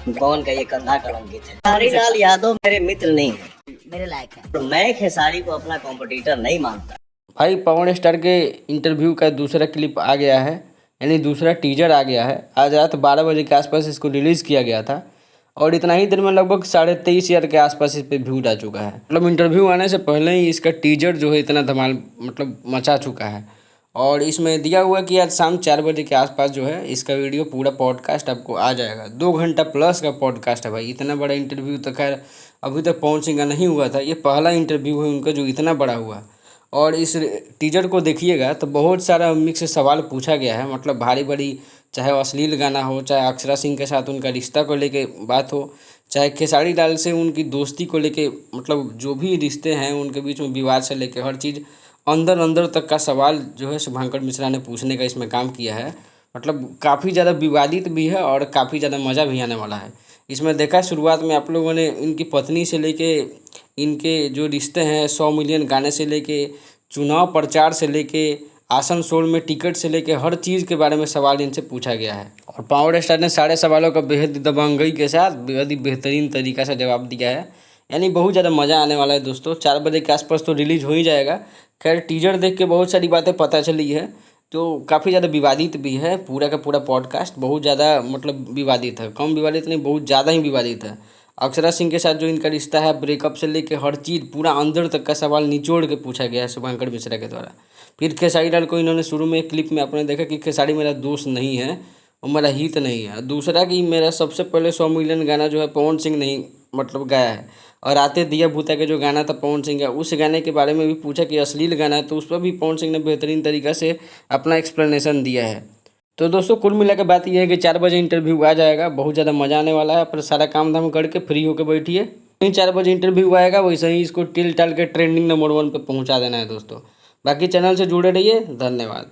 कौन का ये कंधा कलंकित है। खेसारी लाल यादव मेरे मित्र नहीं है, मेरे लायक है। तो मैं खेसारी को अपना कॉम्पिटिटर नहीं मानता। भाई पवन स्टार के इंटरव्यू का दूसरा क्लिप आ गया है, यानी दूसरा टीजर आ गया है। आज रात 12 बजे के आसपास इसको रिलीज़ किया गया था और इतना ही देर में लगभग 23,500 के आसपास इस पर व्यूज आ चुका है। मतलब इंटरव्यू आने से पहले ही इसका टीजर जो है इतना धमाल मतलब मचा चुका है। और इसमें दिया हुआ कि आज शाम 4 बजे के आसपास जो है इसका वीडियो पूरा पॉडकास्ट आपको आ जाएगा। 2 घंटा प्लस का पॉडकास्ट है भाई। इतना बड़ा इंटरव्यू तो खैर अभी तक पवन सिंह का नहीं हुआ था। ये पहला इंटरव्यू है उनका जो इतना बड़ा हुआ। और इस टीजर को देखिएगा तो बहुत सारा मिक्स सवाल पूछा गया है। मतलब भारी बड़ी, चाहे अश्लील गाना हो, चाहे अक्षरा सिंह के साथ उनका रिश्ता को लेके बात हो, चाहे खेसारी लाल से उनकी दोस्ती को लेके, मतलब जो भी रिश्ते हैं उनके बीच में विवाद से लेके हर चीज़ अंदर अंदर तक का सवाल जो है शुभंकर मिश्रा ने पूछने का इसमें काम किया है। मतलब काफ़ी ज़्यादा विवादित भी है और काफ़ी ज़्यादा मज़ा भी आने वाला है। इसमें देखा शुरुआत में आप लोगों ने इनकी पत्नी से लेके इनके जो रिश्ते हैं 100 मिलियन गाने से लेके चुनाव प्रचार से लेके आसनसोल में टिकट से लेके हर चीज़ के बारे में सवाल इनसे पूछा गया है। और पावर स्टार ने सारे सवालों का बेहद दबंगई के साथ बेहद ही बेहतरीन तरीक़ा से जवाब दिया है। यानी बहुत ज़्यादा मज़ा आने वाला है दोस्तों। 4 बजे के आसपास तो रिलीज़ हो ही जाएगा। खैर टीजर देख के बहुत सारी बातें पता चली है, तो काफ़ी ज़्यादा विवादित भी है। पूरा का पूरा पॉडकास्ट बहुत ज़्यादा मतलब विवादित है। कम विवादित नहीं, बहुत ज़्यादा ही विवादित है। अक्षरा सिंह के साथ जो इनका रिश्ता है, ब्रेकअप से लेके हर चीज़ पूरा अंदर तक का सवाल निचोड़ के पूछा गया है शुभंकर मिश्रा के द्वारा। फिर खेसारी लाल को इन्होंने शुरू में एक क्लिप में आपने देखा कि खेसारी मेरा दोस्त नहीं है और मेरा हित नहीं है। दूसरा कि मेरा सबसे पहले 100 मिलियन गाना जो है पवन सिंह नहीं मतलब गाया है। और आते दिया भूता के जो गाना था पवन सिंह का, उस गाने के बारे में भी पूछा कि अश्लील गाना है, तो उस पर भी पवन सिंह ने बेहतरीन तरीक़ा से अपना एक्सप्लेनेशन दिया है। तो दोस्तों कुल मिला के बात यह है कि 4 बजे इंटरव्यू आ जाएगा। बहुत ज़्यादा मज़ा आने वाला है। पर सारा काम धाम करके फ्री होकर बैठिए। 4 बजे इंटरव्यू आएगा, वैसे ही इसको टिल टाल के ट्रेंडिंग नंबर 1 पे पहुंचा देना है दोस्तों। बाकी चैनल से जुड़े रहिए। धन्यवाद।